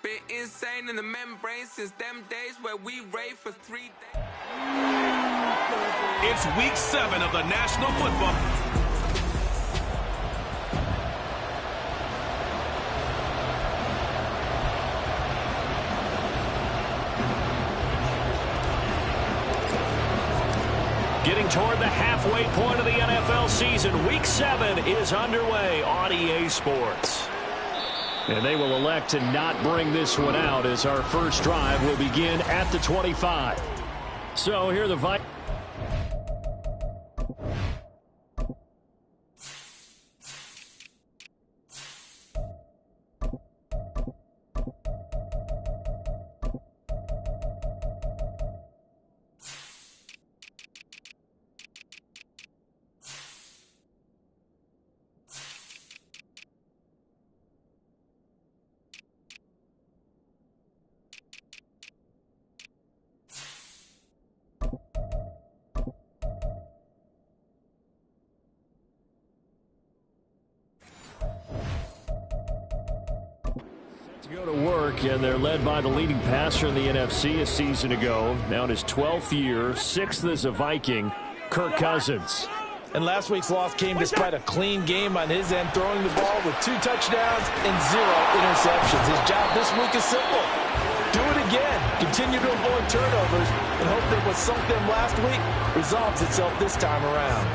Been insane in the membrane since them days where we raved for 3 days. It's week 7 of the National Football. Getting toward the halfway point of the NFL season, week 7 is underway on EA Sports. And they will elect to not bring this one out as our first drive will begin at the 25. So here are the Vikings. Go to work, and they're led by the leading passer in the NFC a season ago. Now in his 12th year, 6th as a Viking, Kirk Cousins. And last week's loss came despite a clean game on his end, throwing the ball with 2 touchdowns and 0 interceptions. His job this week is simple. Do it again. Continue to avoid turnovers and hope that what sunk them last week resolves itself this time around.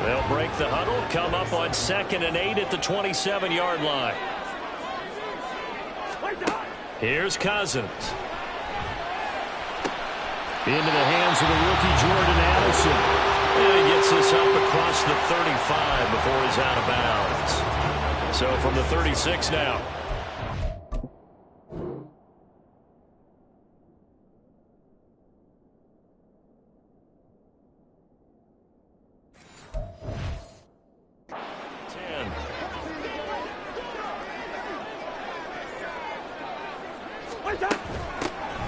They'll break the huddle, come up on 2nd and 8 at the 27-yard line. Here's Cousins. Into the hands of the rookie Jordan Addison. And he gets this up across the 35 before he's out of bounds. So from the 36 now.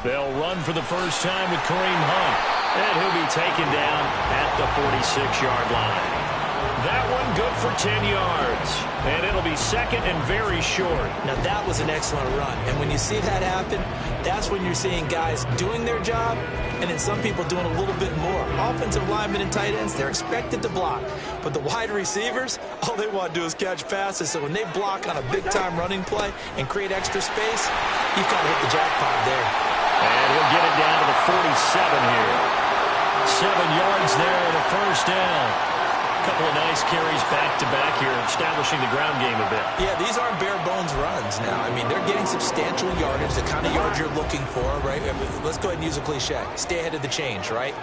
They'll run for the first time with Kareem Hunt. And he'll be taken down at the 46-yard line. That one good for 10 yards. And it'll be 2nd and very short. Now that was an excellent run. And when you see that happen, that's when you're seeing guys doing their job and then some people doing a little bit more. Offensive linemen and tight ends, they're expected to block. But the wide receivers, all they want to do is catch passes. So when they block on a big-time running play and create extra space, you've got to hit the jackpot there. And he'll get it down to the 47 here. 7 yards there and a first down. A couple of nice carries back-to-back here, establishing the ground game a bit. Yeah, these aren't bare-bones runs now. I mean, they're getting substantial yardage, the kind of yards you're looking for, right? Let's go ahead and use a cliche. Stay ahead of the change, right?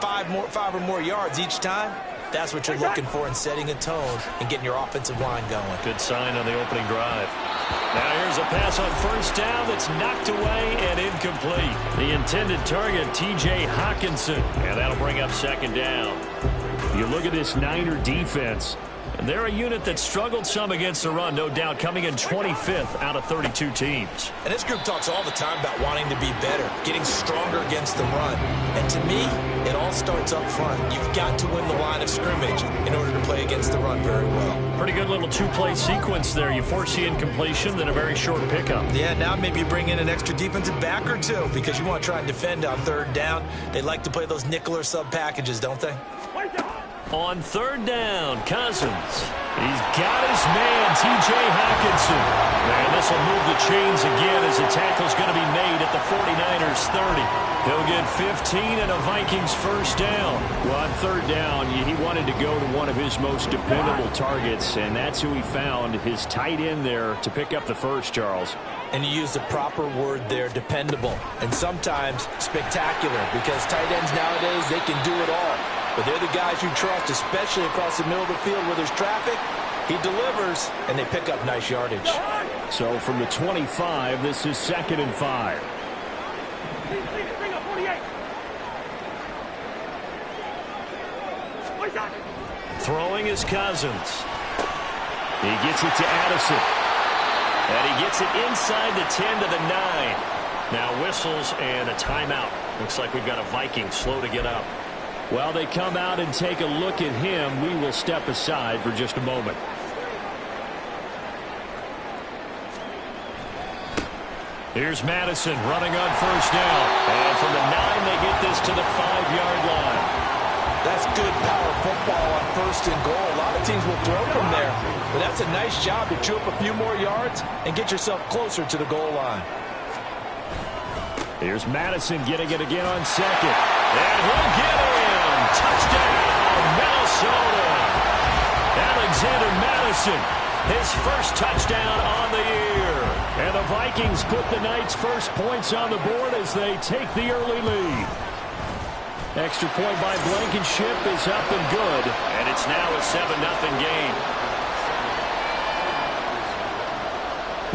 5 or more yards each time. That's what you're looking for in setting a tone and getting your offensive line going. Good sign on the opening drive. Now here's a pass on first down that's knocked away and incomplete. The intended target, T.J. Hawkinson. And that'll bring up 2nd down. You look at this Niner defense. And they're a unit that struggled some against the run, no doubt, coming in 25th out of 32 teams. And this group talks all the time about wanting to be better, getting stronger against the run. And to me, it all starts up front. You've got to win the line of scrimmage in order to play against the run very well. Pretty good little 2-play sequence there. You force the incompletion, then a very short pickup. Yeah, now maybe you bring in an extra defensive back or 2 because you want to try and defend on 3rd down. They like to play those nickel or sub packages, don't they? On 3rd down, Cousins. He's got his man, T.J. Hawkinson. And this will move the chains again as the tackle's going to be made at the 49ers 30. He'll get 15 and a Vikings first down. Well, on 3rd down, he wanted to go to one of his most dependable targets, and that's who he found, his tight end there, to pick up the first, Charles. And you use the proper word there, dependable. And sometimes spectacular, because tight ends nowadays, they can do it all. But they're the guys you trust, especially across the middle of the field where there's traffic. He delivers, and they pick up nice yardage. So from the 25, this is 2nd and 5. Throwing is Cousins. He gets it to Addison. And he gets it inside the 10 to the 9. Now whistles and a timeout. Looks like we've got a Viking slow to get up. While they come out and take a look at him, we will step aside for just a moment. Here's Madison running on first down. And from the 9, they get this to the 5-yard line. That's good power football on first and goal. A lot of teams will throw from there. But that's a nice job to chew up a few more yards and get yourself closer to the goal line. Here's Madison getting it again on second. And he'll get in. Touchdown, Minnesota. Alexander Madison, his first touchdown on the year. And the Vikings put the Knights' first points on the board as they take the early lead. Extra point by Blankenship is up and good. And it's now a 7-0 game.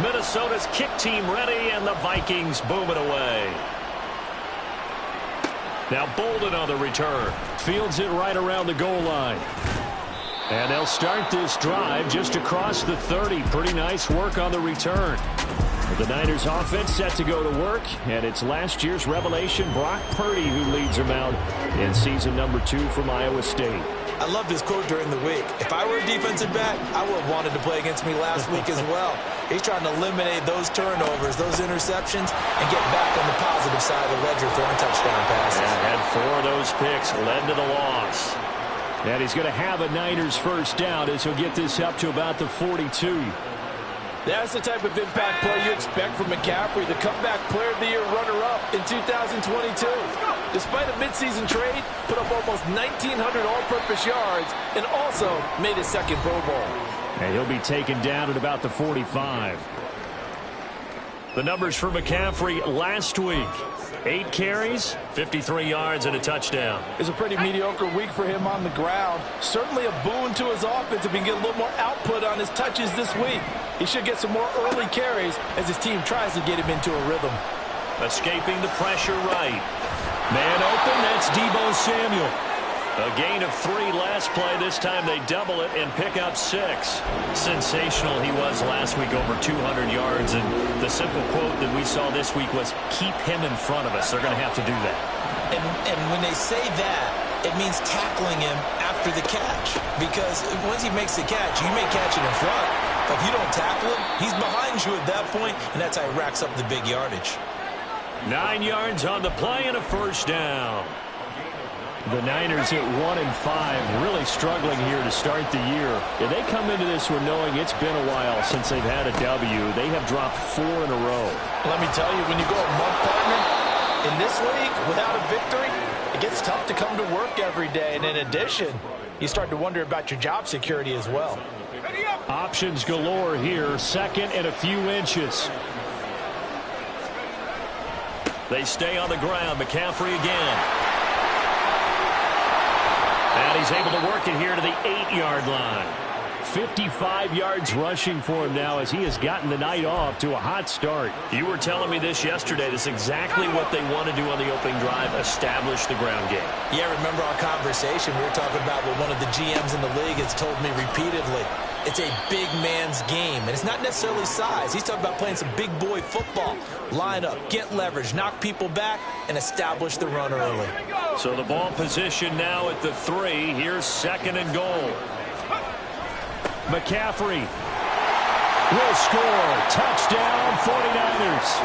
Minnesota's kick team ready, and the Vikings booming away. Now Bolden on the return. Fields it right around the goal line. And they'll start this drive just across the 30. Pretty nice work on the return. The Niners offense set to go to work, and it's last year's revelation, Brock Purdy, who leads them out in season number 2 from Iowa State. I love this quote during the week. If I were a defensive back, I would have wanted to play against me last week as well. He's trying to eliminate those turnovers, those interceptions, and get back on the positive side of the ledger throwing touchdown passes. And had 4 of those picks led to the loss. And he's going to have a Niners first down as he'll get this up to about the 42. That's the type of impact play you expect from McCaffrey, the comeback player of the year runner-up in 2022. Despite a midseason trade, put up almost 1,900 all-purpose yards and also made his second Pro Bowl. And he'll be taken down at about the 45. The numbers for McCaffrey last week. 8 carries, 53 yards, and a touchdown. It's a pretty mediocre week for him on the ground. Certainly a boon to his offense if he can get a little more output on his touches this week. He should get some more early carries as his team tries to get him into a rhythm. Escaping the pressure right. Man open, that's Deebo Samuel. A gain of 3 last play. This time they double it and pick up 6. Sensational he was last week, over 200 yards. And the simple quote that we saw this week was, keep him in front of us. They're going to have to do that. And when they say that, it means tackling him after the catch. Because once he makes the catch, you may catch it in front. But if you don't tackle him, he's behind you at that point, and that's how he racks up the big yardage. 9 yards on the play and a first down. The Niners at 1-5, really struggling here to start the year. And they come into this one knowing it's been a while since they've had a W. They have dropped 4 in a row. Let me tell you, when you go a month, partner, in this league, without a victory, it gets tough to come to work every day. And in addition, you start to wonder about your job security as well. Options galore here, second and a few inches. They stay on the ground. McCaffrey again. And he's able to work it here to the 8-yard line. 55 yards rushing for him now as he has gotten the night off to a hot start. You were telling me this yesterday. This is exactly what they want to do on the opening drive, establish the ground game. Yeah, remember our conversation? We were talking about what one of the GMs in the league has told me repeatedly. It's a big man's game, and it's not necessarily size. He's talking about playing some big boy football. Line up, get leverage, knock people back, and establish the run early. So the ball position now at the 3. Here's second and goal. McCaffrey will score. Touchdown, 49ers.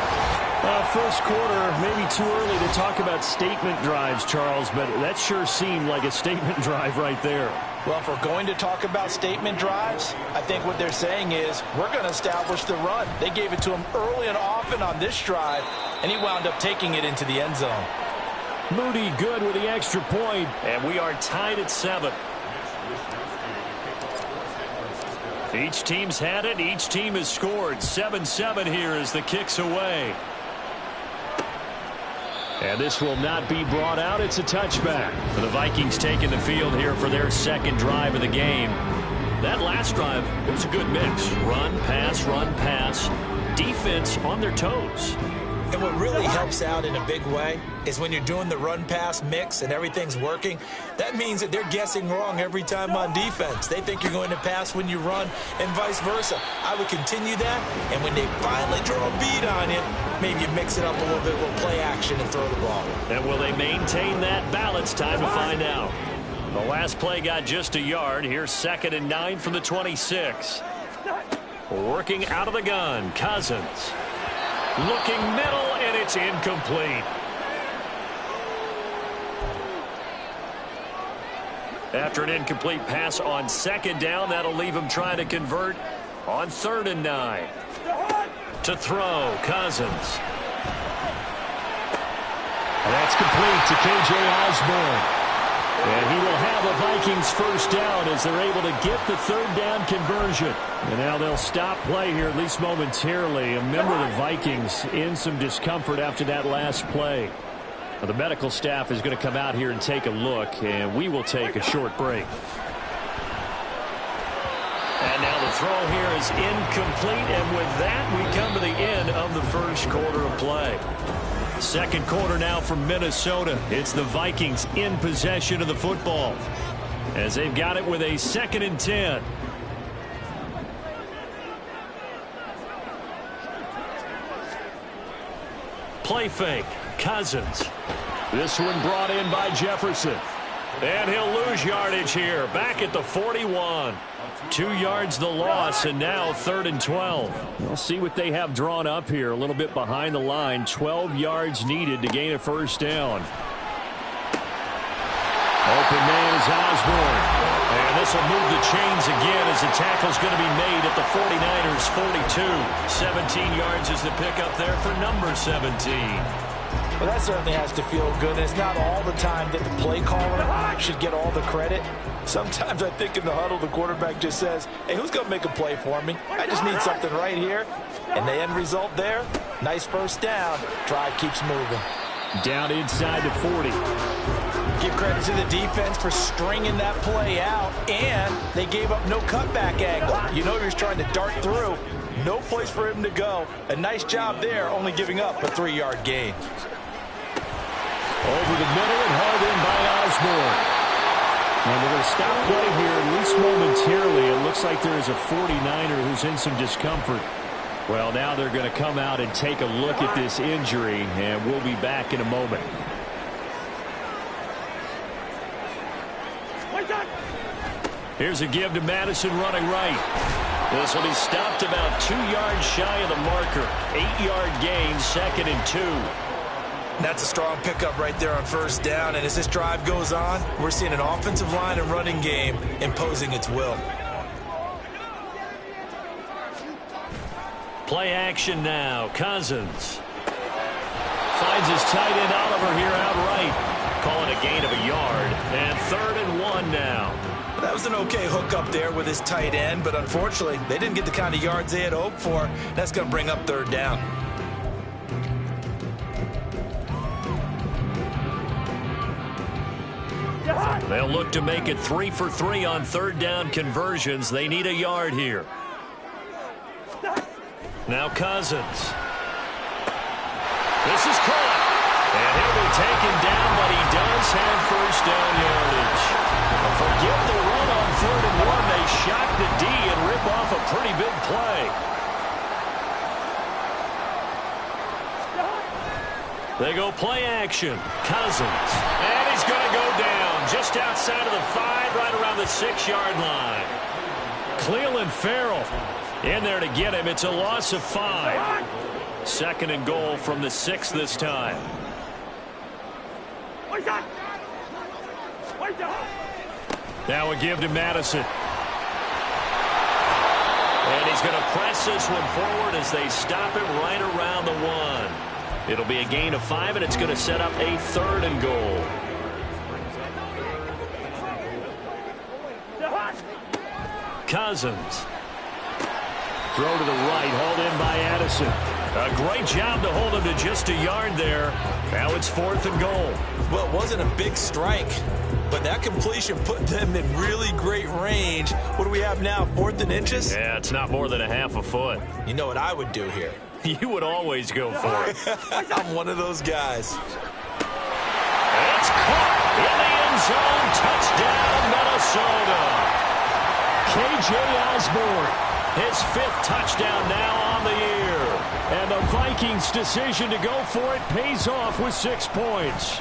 First quarter, maybe too early to talk about statement drives, Charles, but that sure seemed like a statement drive right there. Well, if we're going to talk about statement drives, I think what they're saying is we're going to establish the run. They gave it to him early and often on this drive, and he wound up taking it into the end zone. Moody good with the extra point, and we are tied at 7. Each team's had it. Each team has scored. 7-7 here as the kick's away. And this will not be brought out. It's a touchback. The Vikings taking the field here for their second drive of the game. That last drive, it was a good mix. Run, pass, defense on their toes. And what really helps out in a big way is when you're doing the run-pass mix and everything's working, that means that they're guessing wrong every time on defense. They think you're going to pass when you run and vice versa. I would continue that, and when they finally draw a bead on you, maybe you mix it up a little bit with play action and throw the ball. And will they maintain that balance? Time to find out. The last play got just a yard. Here's second and 9 from the 26. Working out of the gun, Cousins. Looking middle, and it's incomplete. After an incomplete pass on second down, that'll leave him trying to convert on 3rd and 9. To throw, Cousins. That's complete to K.J. Osborne. And he will have a Vikings first down as they're able to get the 3rd down conversion. And now they'll stop play here, at least momentarily. A member of the Vikings in some discomfort after that last play. Well, the medical staff is going to come out here and take a look, and we will take a short break. And now the throw here is incomplete, and with that, we come to the end of the first quarter of play. Second quarter now from Minnesota. It's the Vikings in possession of the football as they've got it with a 2nd and 10. Play fake. Cousins. This one brought in by Jefferson. And he'll lose yardage here. Back at the 41. 2 yards the loss, and now 3rd and 12. We'll see what they have drawn up here. A little bit behind the line. 12 yards needed to gain a first down. Open man is Osborne. And this will move the chains again as the tackle's going to be made at the 49ers' 42. 17 yards is the pickup there for number 17. Well, that certainly has to feel good. It's not all the time that the play caller should get all the credit. Sometimes I think in the huddle, the quarterback just says, hey, who's going to make a play for me? I just need something right here. And the end result there, nice first down. Drive keeps moving. Down inside the 40. Give credit to the defense for stringing that play out, and they gave up no cutback angle. You know he was trying to dart through. No place for him to go. A nice job there, only giving up a 3-yard gain. Over the middle and hauled in by Osborne. And we're going to stop play here, at least momentarily. It looks like there is a 49er who's in some discomfort. Well, now they're going to come out and take a look at this injury, and we'll be back in a moment. Here's a give to Madison running right. This will be stopped about 2 yards shy of the marker. 8-yard gain, 2nd and 2. That's a strong pickup right there on first down. And as this drive goes on, we're seeing an offensive line and running game imposing its will. Play action now. Cousins finds his tight end Oliver here outright. Call it a gain of a yard. And 3rd and 1 now. That was an okay hook up there with his tight end, but unfortunately, they didn't get the kind of yards they had hoped for. That's going to bring up 3rd down. They'll look to make it 3 for 3 on 3rd down conversions. They need a yard here. Now Cousins. This is caught. And he'll be taken down, but he does have first down yardage. Forget the run on 3rd and 1. They shock the D and rip off a pretty big play. They go play action. Cousins. And he's going to go down just outside of the 5, right around the 6-yard line. Cleveland Farrell in there to get him. It's a loss of 5. 2nd and goal from the 6 this time. Now a give to Madison. And he's going to press this one forward as they stop it right around the 1. It'll be a gain of 5, and it's going to set up a 3rd and goal. Cousins. Throw to the right, hauled in by Addison. A great job to hold him to just a yard there. Now it's 4th and goal. Well, it wasn't a big strike, but that completion put them in really great range. What do we have now, 4th and inches? Yeah, it's not more than a half a foot. You know what I would do here? You would always go for it. I'm one of those guys. It's caught in the end zone. Touchdown, Minnesota. K.J. Osborne, his 5th touchdown now on the year. And the Vikings' decision to go for it pays off with 6 points.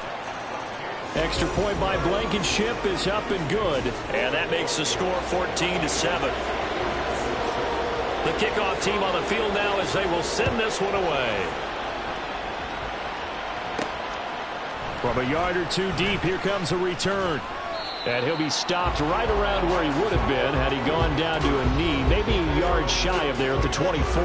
Extra point by Blankenship is up and good. And that makes the score 14-7. The kickoff team on the field now as they will send this one away. From a yard or two deep, here comes a return. And he'll be stopped right around where he would have been had he gone down to a knee, maybe a yard shy of there at the 24.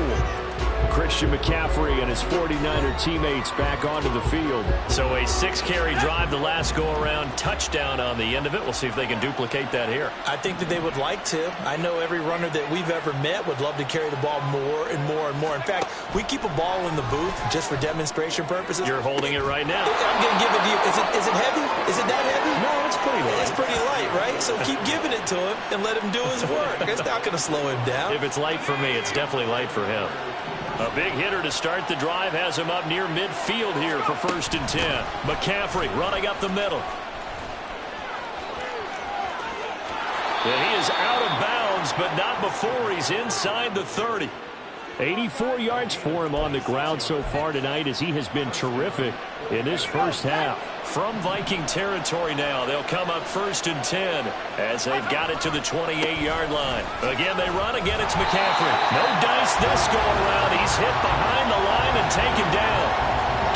Christian McCaffrey and his 49er teammates back onto the field. So a 6-carry drive the last go-around, touchdown on the end of it. We'll see if they can duplicate that here. I think that they would like to. I know every runner that we've ever met would love to carry the ball more and more and more. In fact, we keep a ball in the booth just for demonstration purposes. You're holding it right now. I'm going to give it to you. Is it heavy? Is it that heavy? No, it's pretty light. It's pretty light, right? So keep giving it to him and let him do his work. It's not going to slow him down. If it's light for me, it's definitely light for him. A big hitter to start the drive has him up near midfield here for 1st and 10. McCaffrey running up the middle. And he is out of bounds, but not before he's inside the 30. 84 yards for him on the ground so far tonight as he has been terrific in this first half. From Viking territory now, they'll come up 1st and 10 as they've got it to the 28-yard line. Again, they run. Again, it's McCaffrey. No dice this go-around. He's hit behind the line and taken down.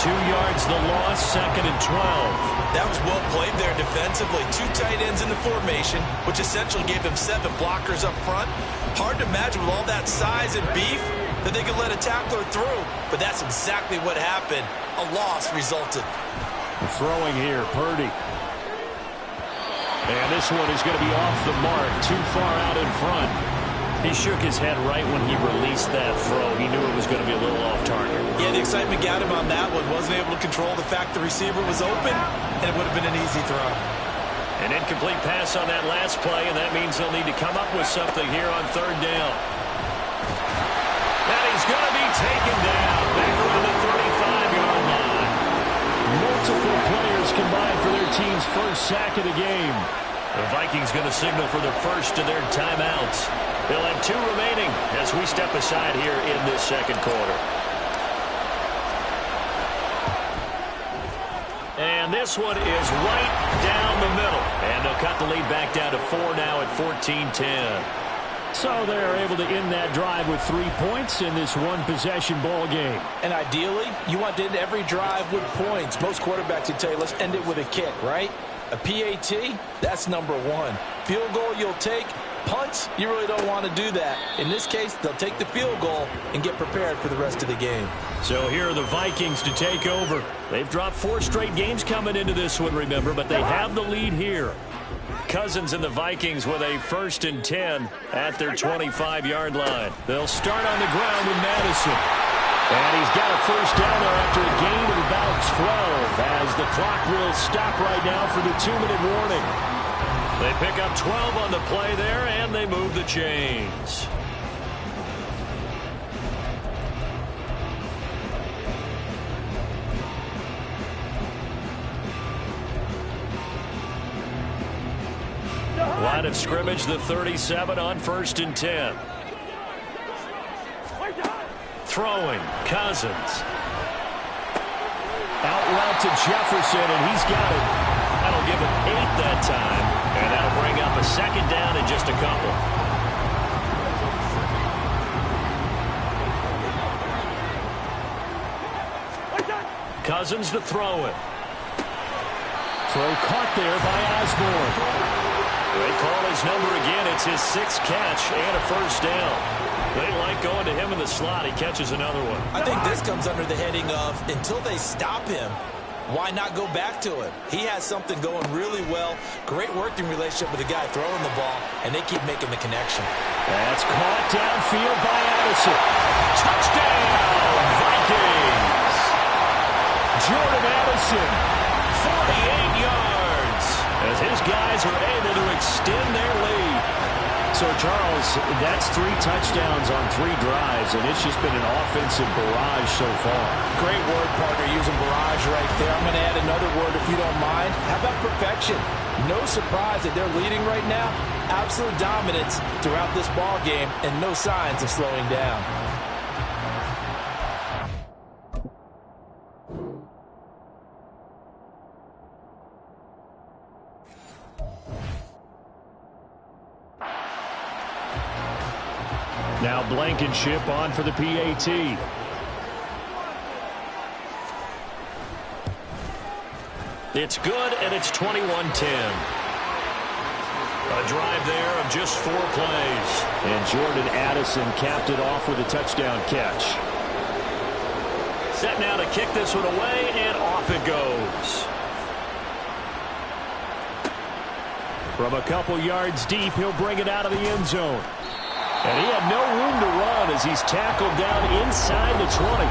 2 yards the loss, 2nd and 12. That was well played there defensively. 2 tight ends in the formation, which essentially gave them 7 blockers up front. Hard to imagine with all that size and beef that they could let a tackler through, but that's exactly what happened. A loss resulted. Throwing here, Purdy. And this one is going to be off the mark, too far out in front. He shook his head right when he released that throw. He knew it was going to be a little off target. Yeah, the excitement got him on that one. Wasn't able to control the fact the receiver was open, and it would have been an easy throw. An incomplete pass on that last play, and that means they'll need to come up with something here on 3rd down. And he's going to be taken down back around the 35-yard line. Multiple players combined for their team's first sack of the game. The Vikings going to signal for the first of their timeouts. They'll have 2 remaining as we step aside here in this 2nd quarter. And this one is right down the middle. And they'll cut the lead back down to 4 now at 14-10. So they're able to end that drive with 3 points in this one-possession ball game. And ideally, you want to end every drive with points. Most quarterbacks would tell you, let's end it with a kick, right? A PAT, that's number 1. Field goal you'll take. Punts, you really don't want to do that. In this case, they'll take the field goal and get prepared for the rest of the game. So here are the Vikings to take over. They've dropped 4 straight games coming into this one, remember, but they have the lead here. Cousins and the Vikings with a 1st and 10 at their 25-yard line. They'll start on the ground with Madison. And he's got a 1st down there after a gain of about 12 as the clock will stop right now for the 2-minute warning. They pick up 12 on the play there, and they move the chains. Line of scrimmage, the 37 on 1st and 10. Throwing, Cousins. Out route to Jefferson, and he's got it. That'll give him 8 that time, and that'll bring up a 2nd down in just a couple. Cousins to throw it. Throw caught there by Osborne. They call his number again. It's his 6th catch and a 1st down. They like going to him in the slot. He catches another one. I think this comes under the heading of until they stop him, why not go back to him? He has something going really well. Great working relationship with the guy throwing the ball, and they keep making the connection. That's caught downfield by Addison. Touchdown, Vikings! Jordan Addison, 48 yards, as his guys are able to extend their lead. So, Charles, that's 3 touchdowns on 3 drives, and it's just been an offensive barrage so far. Great word, partner, using barrage right there. I'm going to add another word if you don't mind. How about perfection? No surprise that they're leading right now. Absolute dominance throughout this ball game, and no signs of slowing down. Now Blankenship on for the PAT. It's good, and it's 21-10. A drive there of just 4 plays. And Jordan Addison capped it off with a touchdown catch. Set now to kick this one away, and off it goes. From a couple yards deep, he'll bring it out of the end zone. And he had no room to run as he's tackled down inside the 20.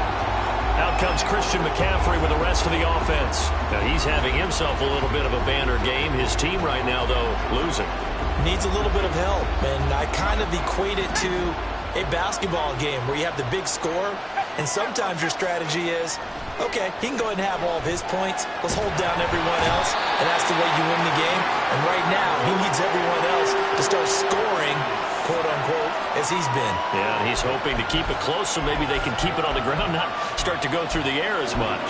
Out comes Christian McCaffrey with the rest of the offense. Now he's having himself a little bit of a banner game. His team right now, though, losing. Needs a little bit of help, and I kind of equate it to a basketball game where you have the big score, and sometimes your strategy is, okay, he can go ahead and have all of his points. Let's hold down everyone else, and that's the way you win the game. And right now, he needs everyone else to start scoring, quote-unquote, as he's been. Yeah, and he's hoping to keep it close so maybe they can keep it on the ground, not start to go through the air as much.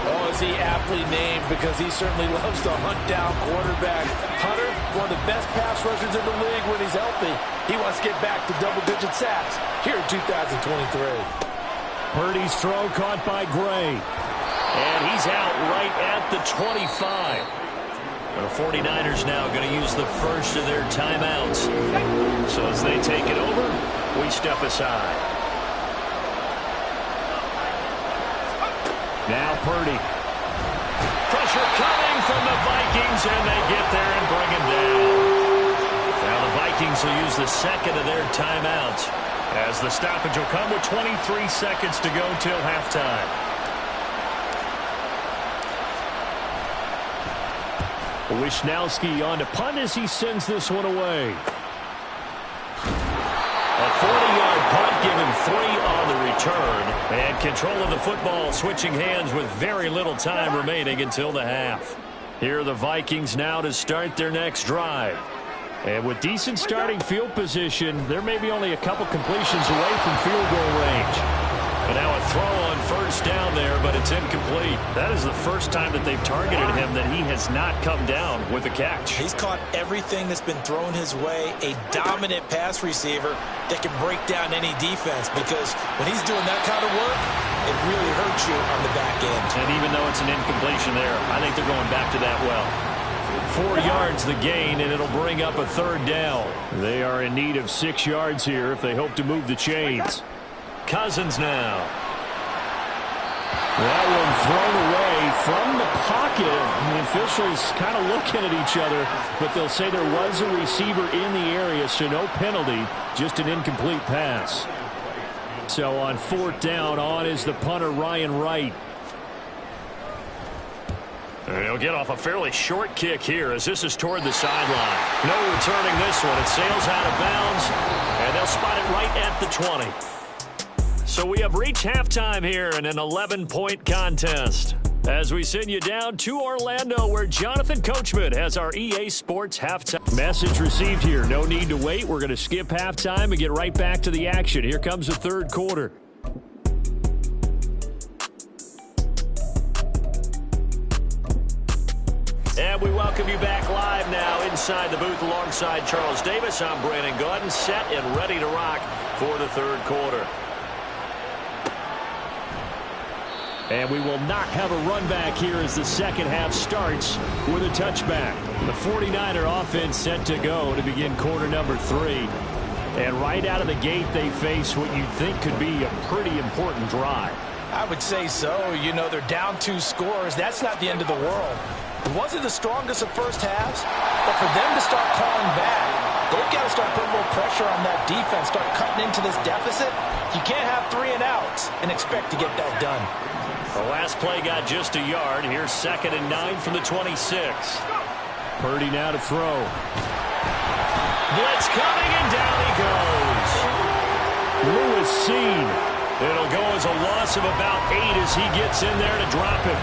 Oh, is he aptly named because he certainly loves to hunt down quarterback. Hunter, one of the best pass rushers in the league when he's healthy. He wants to get back to double-digit sacks here in 2023. Purdy's throw caught by Gray. And he's out right at the 25. The 49ers now going to use the first of their timeouts. So as they take it over, we step aside. Now Purdy. Pressure coming from the Vikings, and they get there and bring him down. Now the Vikings will use the second of their timeouts, as the stoppage will come with 23 seconds to go till halftime. Wishnowski on to punt as he sends this one away. A 40-yard punt, given 3 on the return. And control of the football switching hands with very little time remaining until the half. Here are the Vikings now to start their next drive. And with decent starting field position, there may be only a couple completions away from field goal range. And now a throw on first down there, but it's incomplete. That is the first time that they've targeted him that he has not come down with a catch. He's caught everything that's been thrown his way. A dominant pass receiver that can break down any defense, because when he's doing that kind of work, it really hurts you on the back end. And even though it's an incompletion there, I think they're going back to that well. 4 yards the gain, and it'll bring up a third down. They are in need of 6 yards here if they hope to move the chains. Cousins now. That one thrown away from the pocket. The officials kind of looking at each other, but they'll say there was a receiver in the area, so no penalty, just an incomplete pass. So on 4th down, on is the punter, Ryan Wright. And he'll get off a fairly short kick here as this is toward the sideline. No returning this one. It sails out of bounds, and they'll spot it right at the 20. So we have reached halftime here in an 11-point contest as we send you down to Orlando, where Jonathan Coachman has our EA Sports halftime. Message received here. No need to wait. We're going to skip halftime and get right back to the action. Here comes the third quarter. And we welcome you back live now inside the booth alongside Charles Davis. I'm Brandon Gaudin, set and ready to rock for the third quarter. And we will not have a run back here as the second half starts with a touchback. The 49er offense set to go to begin quarter number 3. And right out of the gate, they face what you think could be a pretty important drive. I would say so. You know, they're down 2 scores. That's not the end of the world. It wasn't the strongest of first halves, but for them to start calling back, they've got to start putting more pressure on that defense, start cutting into this deficit. You can't have 3 and outs and expect to get that done. The last play got just a yard. Here's 2nd and 9 from the 26. Purdy now to throw. Blitz coming, and down he goes. Lewis seen. It'll go as a loss of about 8 as he gets in there to drop him.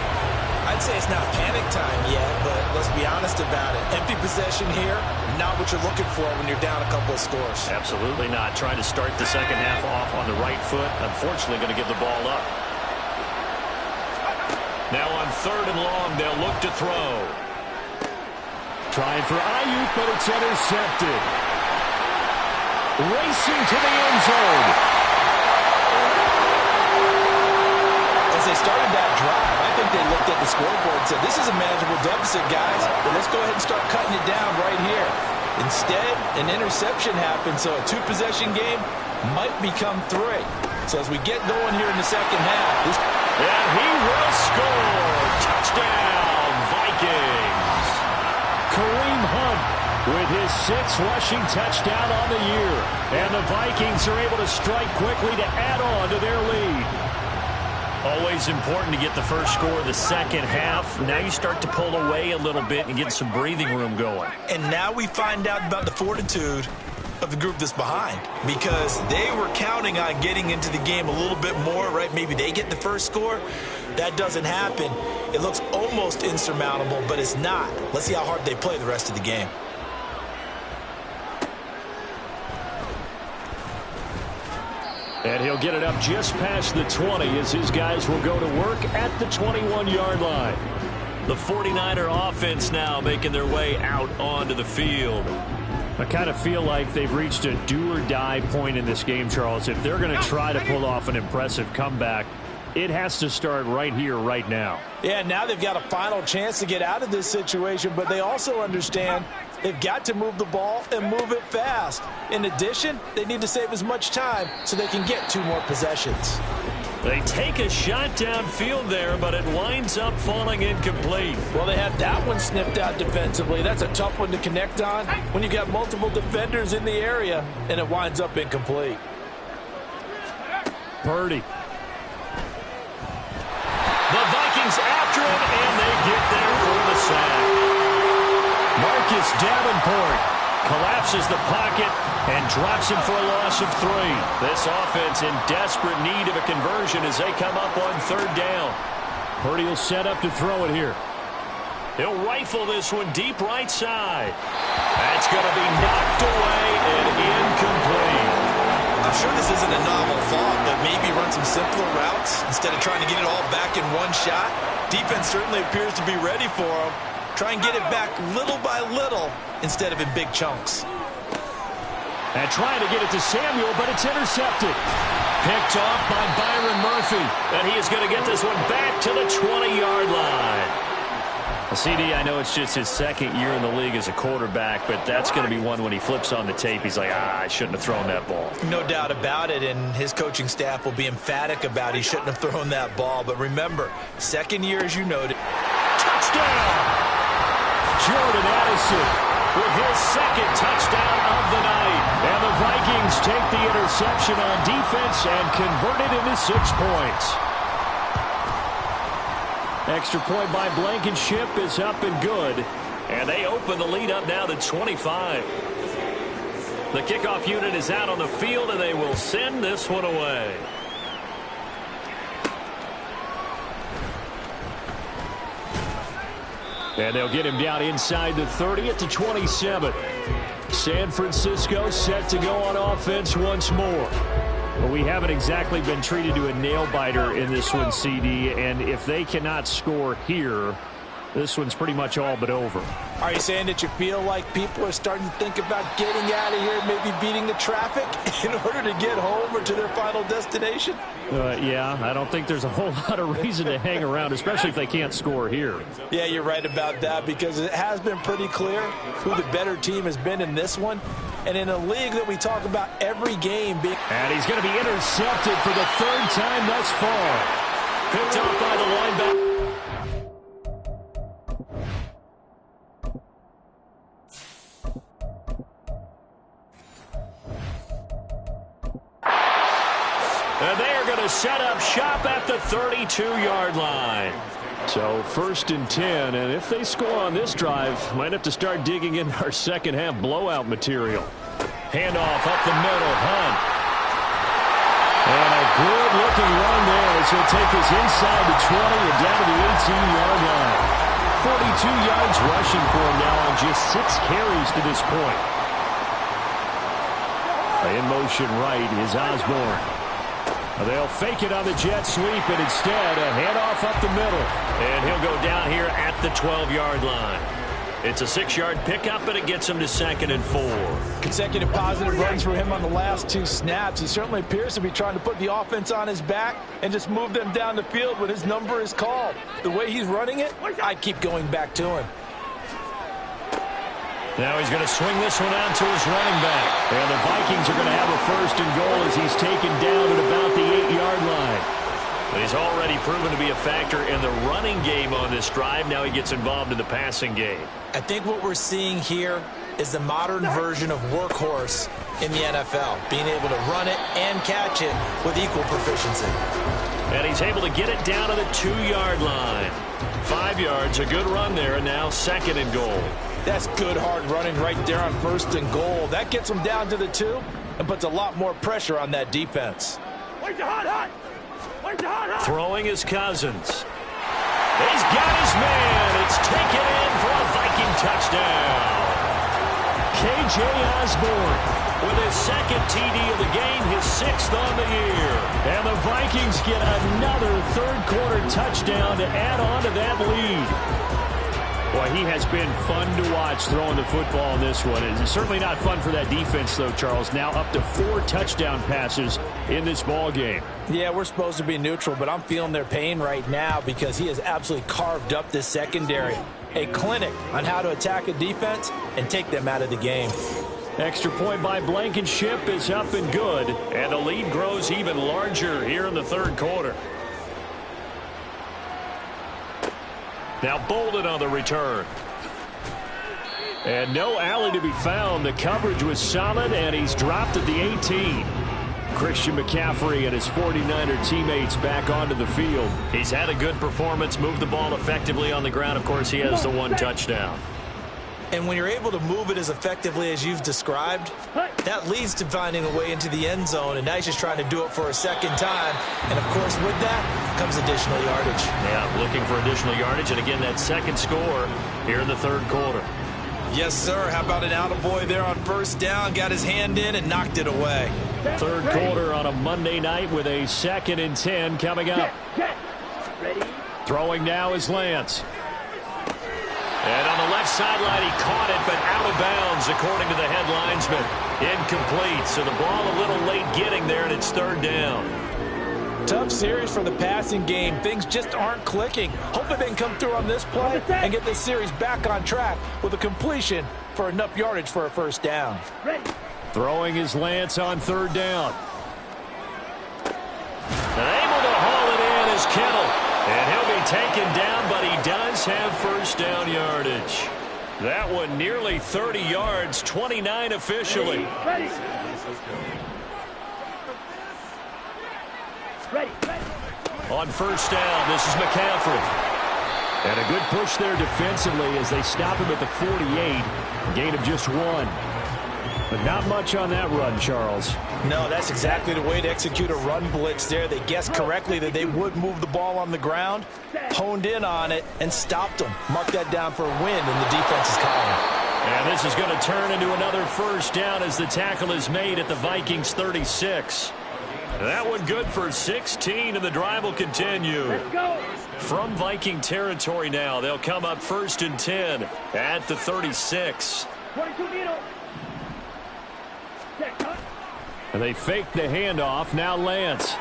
I'd say it's not panic time yet, but let's be honest about it. Empty possession here, not what you're looking for when you're down a couple of scores. Absolutely not. Trying to start the second half off on the right foot. Unfortunately, going to give the ball up. Now on 3rd and long, they'll look to throw. Trying for Ayuk, but it's intercepted. racing to the end zone. As they started that drive, I think they looked at the scoreboard and said, this is a manageable deficit, guys, but let's go ahead and start cutting it down right here. Instead, an interception happened, so a two-possession game might become three. So as we get going here in the second half, and he will score. Touchdown, Vikings. Kareem Hunt with his 6th rushing touchdown on the year. And the Vikings are able to strike quickly to add on to their lead. Always important to get the first score of the second half. Now you start to pull away a little bit and get some breathing room going. And now we find out about the fortitude of the group that's behind, because they were counting on getting into the game a little bit more, right? Maybe they get the first score. That doesn't happen. It looks almost insurmountable, but it's not. Let's see how hard they play the rest of the game. And he'll get it up just past the 20 as his guys will go to work at the 21-yard line. The 49er offense now making their way out onto the field. I kind of feel like they've reached a do-or-die point in this game, Charles. If they're going to try to pull off an impressive comeback, it has to start right here, right now. Yeah, now they've got a final chance to get out of this situation, but they also understand they've got to move the ball and move it fast. In addition, they need to save as much time so they can get 2 more possessions. They take a shot downfield there, but it winds up falling incomplete. Well, they had that one snipped out defensively. That's a tough one to connect on when you got multiple defenders in the area, and it winds up incomplete. Purdy. The Vikings after him, and they get there for the sack. Marcus Davenport collapses the pocket and drops him for a loss of 3. This offense in desperate need of a conversion as they come up on 3rd down. Purdy will set up to throw it here. He'll rifle this one deep right side. That's going to be knocked away and incomplete. I'm sure this isn't a novel thought, but maybe run some simpler routes instead of trying to get it all back in one shot. Defense certainly appears to be ready for him. Try and get it back little by little instead of in big chunks. And trying to get it to Samuel, but it's intercepted. Picked off by Byron Murphy. And he is going to get this one back to the 20-yard line. CD, I know it's just his 2nd year in the league as a quarterback, but that's going to be one when he flips on the tape. He's like, I shouldn't have thrown that ball. No doubt about it, and his coaching staff will be emphatic about he shouldn't have thrown that ball. But remember, 2nd year, as you noted. Touchdown! Jordan Addison with his 2nd touchdown of the night. And the Vikings take the interception on defense and convert it into 6 points. Extra point by Blankenship is up and good. And they open the lead up now to 25. The kickoff unit is out on the field, and they will send this one away. And they'll get him down inside the 30 at the 27. San Francisco set to go on offense once more. But we haven't exactly been treated to a nail-biter in this one, CD. And if they cannot score here, this one's pretty much all but over. Are you saying that you feel like people are starting to think about getting out of here, maybe beating the traffic in order to get home or to their final destination? Yeah, I don't think there's a whole lot of reason to hang around, especially if they can't score here. Yeah, you're right about that, because it has been pretty clear who the better team has been in this one. And in a league that we talk about every game being... And he's going to be intercepted for the 3rd time thus far. Picked off by the linebacker. And they are going to set up shop at the 32-yard line. So 1st and 10, and if they score on this drive, might have to start digging in our second half blowout material. Handoff up the middle, Hunt. And a good-looking run there as he'll take this inside the 20 and down to the 18-yard line. 42 yards rushing for him now on just 6 carries to this point. In motion right is Osborne. They'll fake it on the jet sweep, and instead a handoff up the middle. And he'll go down here at the 12-yard line. It's a 6-yard pickup, and it gets him to 2nd and 4. Consecutive positive runs for him on the last 2 snaps. He certainly appears to be trying to put the offense on his back and just move them down the field when his number is called. The way he's running it, I keep going back to him. Now he's going to swing this one out to his running back. And the Vikings are going to have a 1st and goal as he's taken down at about the 8-yard line. But he's already proven to be a factor in the running game on this drive. Now he gets involved in the passing game. I think what we're seeing here is the modern version of workhorse in the NFL, being able to run it and catch it with equal proficiency. And he's able to get it down to the 2-yard line. 5 yards, a good run there, and now 2nd and goal. That's good hard running right there on 1st and goal. That gets him down to the 2 and puts a lot more pressure on that defense. Throwing his Cousins. He's got his man. It's taken in for a Viking touchdown. K.J. Osborne with his 2nd TD of the game, his 6th on the year. And the Vikings get another 3rd-quarter touchdown to add on to that lead. Boy, he has been fun to watch throwing the football in this one. It's certainly not fun for that defense, though, Charles. Now up to 4 touchdown passes in this ball game. Yeah, we're supposed to be neutral, but I'm feeling their pain right now because he has absolutely carved up this secondary. A clinic on how to attack a defense and take them out of the game. Extra point by Blankenship is up and good, and the lead grows even larger here in the 3rd quarter. Now Bolden on the return. And no alley to be found. The coverage was solid, and he's dropped at the 18. Christian McCaffrey and his 49er teammates back onto the field. He's had a good performance, moved the ball effectively on the ground. Of course, he has the 1 touchdown. And when you're able to move it as effectively as you've described, that leads to finding a way into the end zone, and now he's just trying to do it for a 2nd time. And, of course, with that comes additional yardage. Yeah, looking for additional yardage, and again, that 2nd score here in the 3rd quarter. Yes, sir. How about an attaboy there on 1st down? Got his hand in and knocked it away. 3rd quarter on a Monday night with a 2nd and 10 coming up. Throwing now is Lance. And on the left sideline, he caught it, but out of bounds, according to the head linesman. Incomplete, so the ball a little late getting there, and it's 3rd down. Tough series for the passing game. Things just aren't clicking. Hopefully they can come through on this play and get this series back on track with a completion for enough yardage for a 1st down. Throwing is Lance on 3rd down. And able to haul it in is Kittle. And he'll be taken down, but he does have 1st down yardage. That one nearly 30 yards, 29 officially. On 1st down, this is McCaffrey. And a good push there defensively as they stop him at the 48. Gain of just 1. But not much on that run, Charles. No, that's exactly the way to execute a run blitz there. They guessed correctly that they would move the ball on the ground, honed in on it, and stopped them. Mark that down for a win in the defense's column. And this is going to turn into another 1st down as the tackle is made at the Vikings 36. That one good for 16, and the drive will continue. From Viking territory now, they'll come up 1st and 10 at the 36. And they fake the handoff. Now Lance.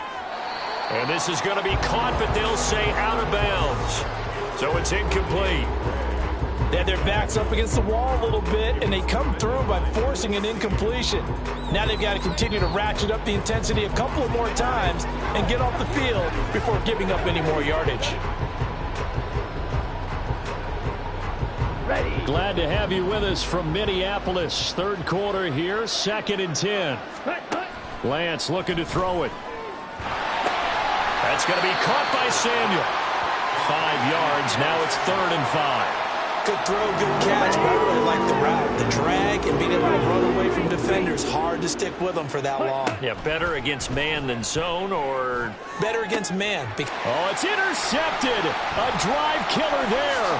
And this is going to be caught, but they'll say out of bounds. So it's incomplete. They had their backs up against the wall a little bit, and they come through by forcing an incompletion. Now they've got to continue to ratchet up the intensity a couple of more times and get off the field before giving up any more yardage. Glad to have you with us from Minneapolis. 3rd quarter here, 2nd and 10. Lance looking to throw it. That's going to be caught by Samuel. 5 yards. Now it's 3rd and 5. Good throw, good catch, but I really like the route. The drag and being able to run away from defenders. Hard to stick with them for that long. Yeah, better against man than zone, or better against man. Oh, it's intercepted. A drive killer there.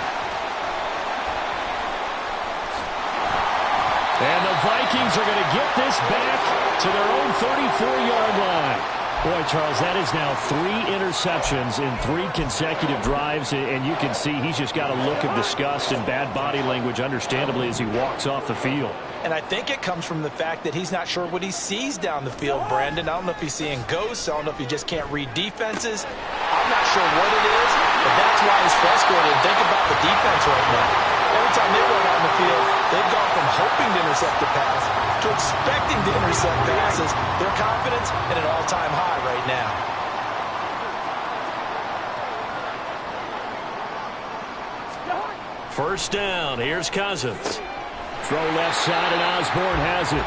And the Vikings are going to get this back to their own 34-yard line. Boy, Charles, that is now 3 interceptions in 3 consecutive drives, and you can see he's just got a look of disgust and bad body language, understandably, as he walks off the field. And I think it comes from the fact that he's not sure what he sees down the field, Brandon. I don't know if he's seeing ghosts. I don't know if he just can't read defenses. I'm not sure what it is, but that's why he's frustrated. Think about the defense right now. Every time they run on the field, they've gone from hoping to intercept the pass to expecting to intercept passes. Their confidence at an all-time high right now. First down. Here's Cousins. Throw left side, and Osborne has it.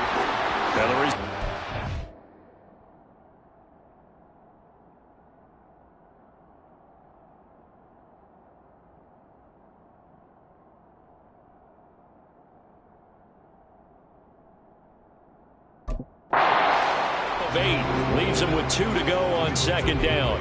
Of 8 leaves him with 2 to go on second down.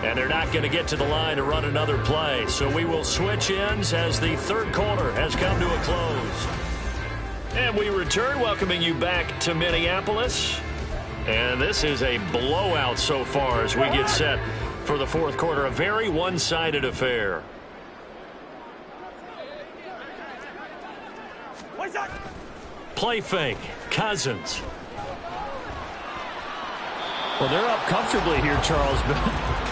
And they're not going to get to the line to run another play. So we will switch ends as the third quarter has come to a close. And we return, welcoming you back to Minneapolis. And this is a blowout so far as we get set for the fourth quarter. A very one-sided affair. Play fake. Cousins. Well, they're up comfortably here, Charles, but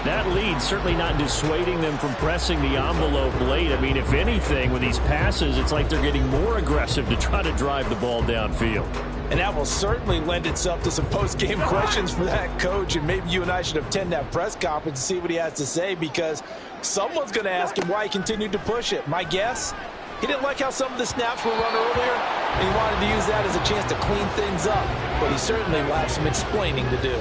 that lead certainly not dissuading them from pressing the envelope late. I mean, if anything, with these passes, it's like they're getting more aggressive to try to drive the ball downfield. And that will certainly lend itself to some post-game questions for that coach, and maybe you and I should attend that press conference and see what he has to say, because someone's going to ask him why he continued to push it. My guess, he didn't like how some of the snaps were run earlier, and he wanted to use that as a chance to clean things up, but he certainly will have some explaining to do.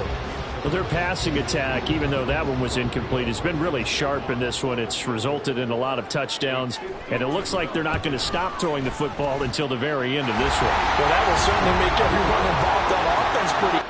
Well, their passing attack, even though that one was incomplete, has been really sharp in this one. It's resulted in a lot of touchdowns, and it looks like they're not going to stop throwing the football until the very end of this one. Well, that will certainly make everyone involved on offense pretty.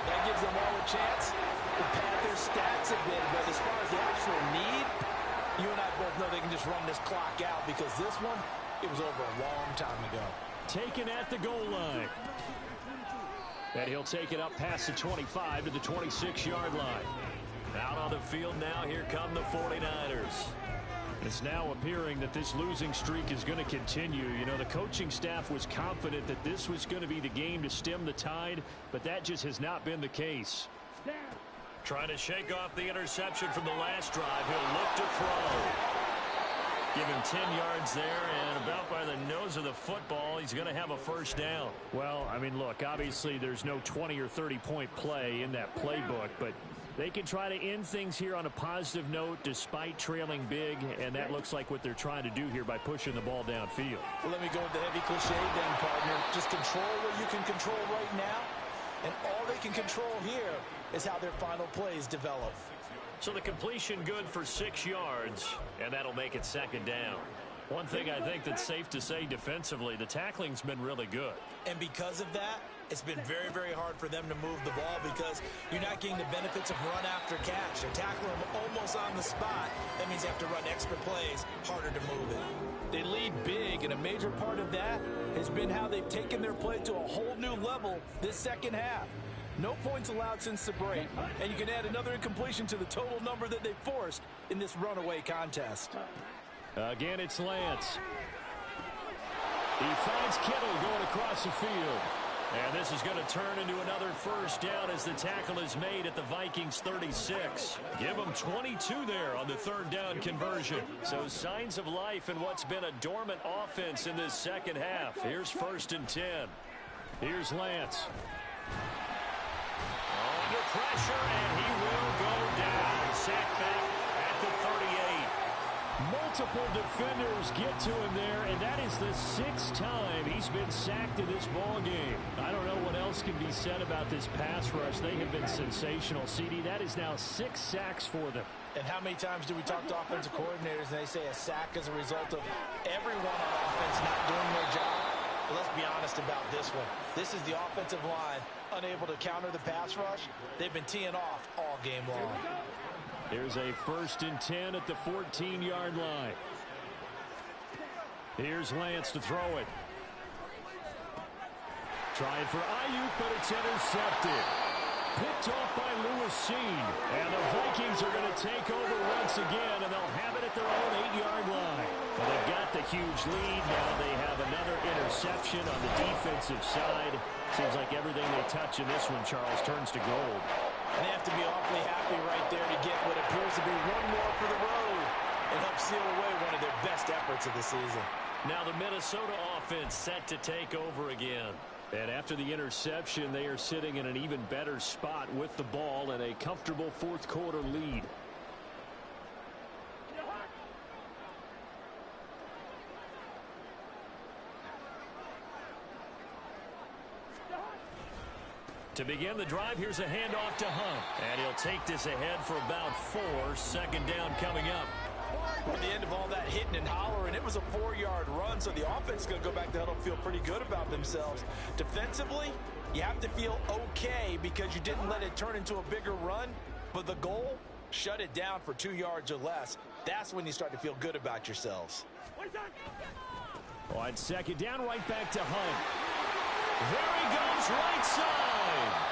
That gives them all a chance to pad their stats a bit, but as far as the actual need, you and I both know they can just run this clock out, because this one, it was over a long time ago. Taken at the goal line. And he'll take it up past the 25 to the 26-yard line. Out on the field now, here come the 49ers. It's now appearing that this losing streak is going to continue. You know, the coaching staff was confident that this was going to be the game to stem the tide, but that just has not been the case. Trying to shake off the interception from the last drive. He'll look to throw. Give him 10 yards there, and about by the nose of the football, he's going to have a first down. Well, I mean, look, obviously there's no 20 or 30-point play in that playbook, but they can try to end things here on a positive note despite trailing big, and that looks like what they're trying to do here by pushing the ball downfield. Well, let me go with the heavy cliche then, partner. Just control what you can control right now, and all they can control here is how their final plays develop. So the completion good for 6 yards, and that'll make it second down. One thing I think that's safe to say defensively, the tackling's been really good. And because of that, it's been very, very hard for them to move the ball because you're not getting the benefits of run after catch. They're tackling them almost on the spot. That means they have to run extra plays, harder to move it. They lead big, and a major part of that has been how they've taken their play to a whole new level this second half. No points allowed since the break, and you can add another incompletion to the total number that they forced in this runaway contest. Again, it's Lance. He finds Kittle going across the field. And this is going to turn into another first down as the tackle is made at the Vikings 36. Give them 22 there on the third down conversion. So signs of life in what's been a dormant offense in this second half. Here's 1st and 10. Here's Lance. Under pressure, and he will go down. Sacked back at the 38. Multiple defenders get to him there, and that is the 6th time he's been sacked in this ball game. I don't know what else can be said about this pass rush. They have been sensational. CD, that is now 6 sacks for them. And how many times do we talk to offensive coordinators and they say a sack is a result of everyone on offense not doing their job? But let's be honest about this one. This is the offensive line unable to counter the pass rush. They've been teeing off all game long. Here's a 1st and 10 at the 14-yard line. Here's Lance to throw it. Trying for Ayuk, but it's intercepted. Picked off by Lewis Seen. And the Vikings are going to take over once again, and they'll have it at their own 8-yard line. But they've got the huge lead. Now they have another interception on the defensive side. Seems like everything they touch in this one, Charles, turns to gold. And they have to be awfully happy right there to get what appears to be one more for the road and help seal away one of their best efforts of the season. Now the Minnesota offense set to take over again. And after the interception, they are sitting in an even better spot with the ball and a comfortable 4th quarter lead. To begin the drive, here's a handoff to Hunt. And he'll take this ahead for about 4. 2nd down coming up. At the end of all that hitting and hollering, it was a 4-yard run, so the offense is going to go back to huddle and feel pretty good about themselves. Defensively, you have to feel okay because you didn't let it turn into a bigger run, but the goal, shut it down for 2 yards or less. That's when you start to feel good about yourselves. On 2nd down, right back to Hunt. There he goes, right side.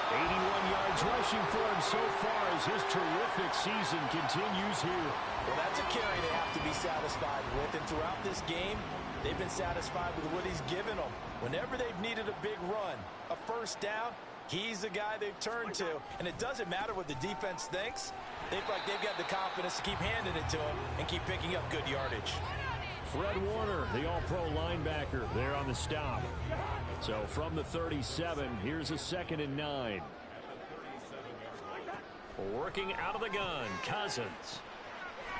81 yards rushing for him so far as his terrific season continues here. Well, that's a carry they have to be satisfied with, and throughout this game, they've been satisfied with what he's given them. Whenever they've needed a big run, a first down, he's the guy they've turned to. And it doesn't matter what the defense thinks. They feel like they've got the confidence to keep handing it to him and keep picking up good yardage. Fred Warner, the all-pro linebacker, there on the stop. So from the 37, here's a 2nd and 9. Working out of the gun, Cousins.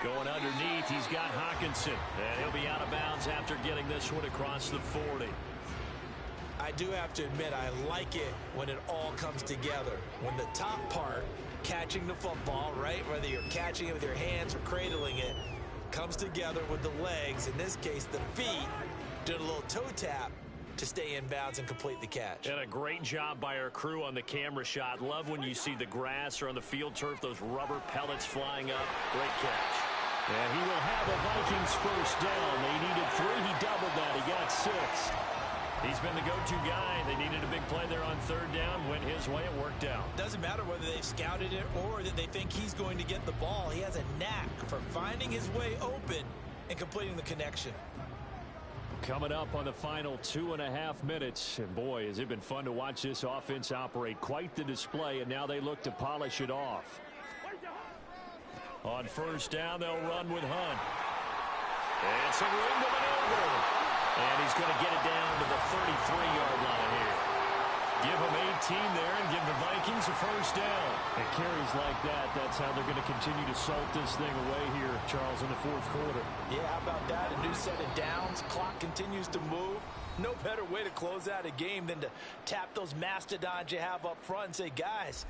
Going underneath, he's got Hockenson. And he'll be out of bounds after getting this one across the 40. I do have to admit, I like it when it all comes together. When the top part, catching the football, right, whether you're catching it with your hands or cradling it, comes together with the legs, in this case the feet, doing a little toe tap to stay in bounds and complete the catch. And a great job by our crew on the camera shot. Love when you see the grass or on the field turf, those rubber pellets flying up. Great catch. And he will have a Vikings first down. They needed 3. He doubled that. He got 6. He's been the go-to guy. They needed a big play there on 3rd down. Went his way. It worked out. Doesn't matter whether they've scouted it or that they think he's going to get the ball. He has a knack for finding his way open and completing the connection. Coming up on the final 2.5 minutes. And boy, has it been fun to watch this offense operate. Quite the display, and now they look to polish it off. On 1st down, they'll run with Hunt. And some room to maneuver. And he's going to get it down to the 33-yard line here. Give him 18 there and give the Vikings a first down. And carries like that, that's how they're going to continue to salt this thing away here, Charles, in the fourth quarter. Yeah, how about that? A new set of downs. Clock continues to move. No better way to close out a game than to tap those mastodons you have up front and say, guys,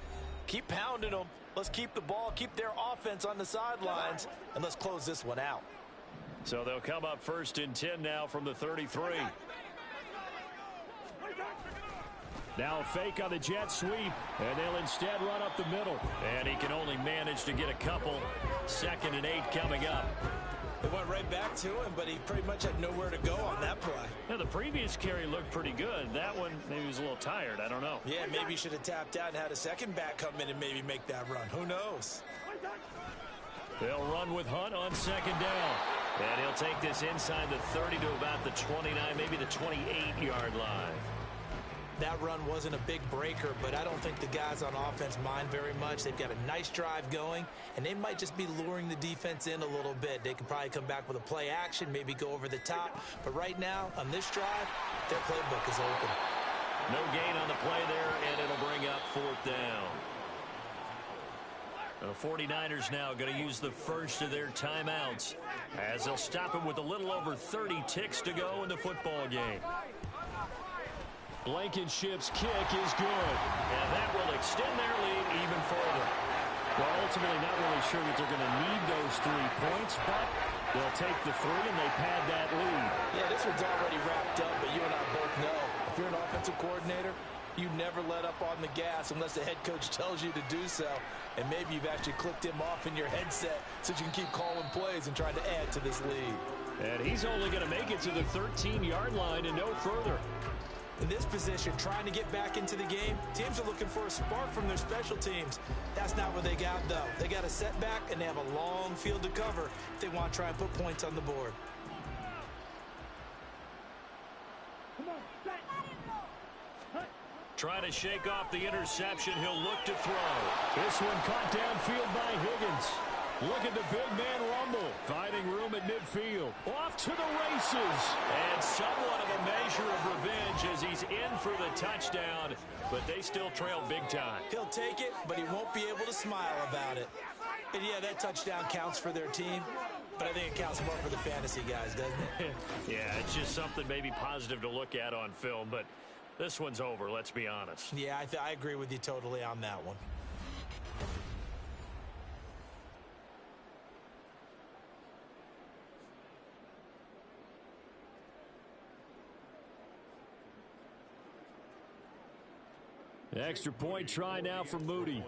keep pounding them. Let's keep the ball, keep their offense on the sidelines, and let's close this one out. So they'll come up first and 10 now from the 33. Now a fake on the jet sweep, and they'll instead run up the middle. And he can only manage to get a couple. 2nd and 8 coming up. They went right back to him, but he pretty much had nowhere to go on that play. Now, the previous carry looked pretty good. That one, maybe he was a little tired. I don't know. Yeah, maybe he should have tapped out and had a second back come in and maybe make that run. Who knows? They'll run with Hunt on 2nd down. And he'll take this inside the 30 to about the 29, maybe the 28-yard line. That run wasn't a big breaker, but I don't think the guys on offense mind very much. They've got a nice drive going, and they might just be luring the defense in a little bit. They can probably come back with a play action, maybe go over the top. But right now, on this drive, their playbook is open. No gain on the play there, and it'll bring up 4th down. The 49ers now going to use the first of their timeouts as they'll stop him with a little over 30 ticks to go in the football game. Blankenship's kick is good. And that will extend their lead even further. Well, ultimately not really sure that they're going to need those 3 points, but they'll take the 3 and they pad that lead. Yeah, this one's already wrapped up, but you and I both know if you're an offensive coordinator, you never let up on the gas unless the head coach tells you to do so. And maybe you've actually clicked him off in your headset so you can keep calling plays and trying to add to this lead. And he's only going to make it to the 13-yard line and no further. In this position, trying to get back into the game, teams are looking for a spark from their special teams. That's not what they got, though. They got a setback, and they have a long field to cover if they want to try and put points on the board. Trying to shake off the interception. He'll look to throw. This one caught downfield by Higgins. Look at the big man rumble. Finding room at midfield. Off to the races. And somewhat of a measure of revenge as he's in for the touchdown, but they still trail big time. He'll take it, but he won't be able to smile about it. And yeah, that touchdown counts for their team, but I think it counts more for the fantasy guys, doesn't it? Yeah, it's just something maybe positive to look at on film, but this one's over, let's be honest. Yeah, I agree with you totally on that one. Extra point try now for Moody.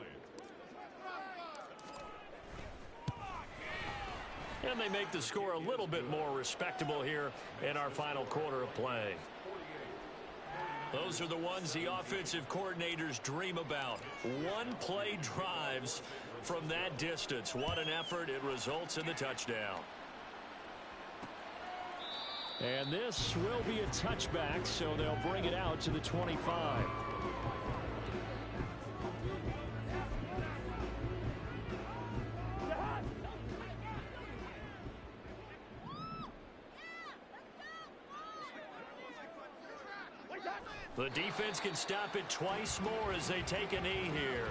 And they make the score a little bit more respectable here in our final quarter of play. Those are the ones the offensive coordinators dream about. One-play drives from that distance. What an effort. It results in the touchdown. And this will be a touchback, so they'll bring it out to the 25. The defense can stop it twice more as they take a knee here.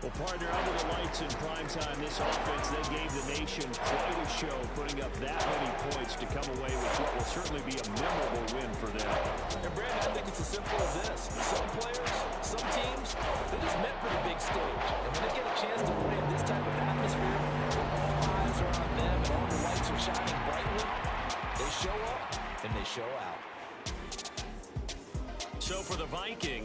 Well, partner, under the lights in primetime, this offense, they gave the nation quite a show, putting up that many points to come away with what will certainly be a memorable win for them. And Brandon, I think it's as simple as this. Some players, some teams, they're just meant for the big stage. And when they get a chance to play in this type of atmosphere, all eyes are on them and all the lights are shining brightly, they show up and they show out. So for the Vikings,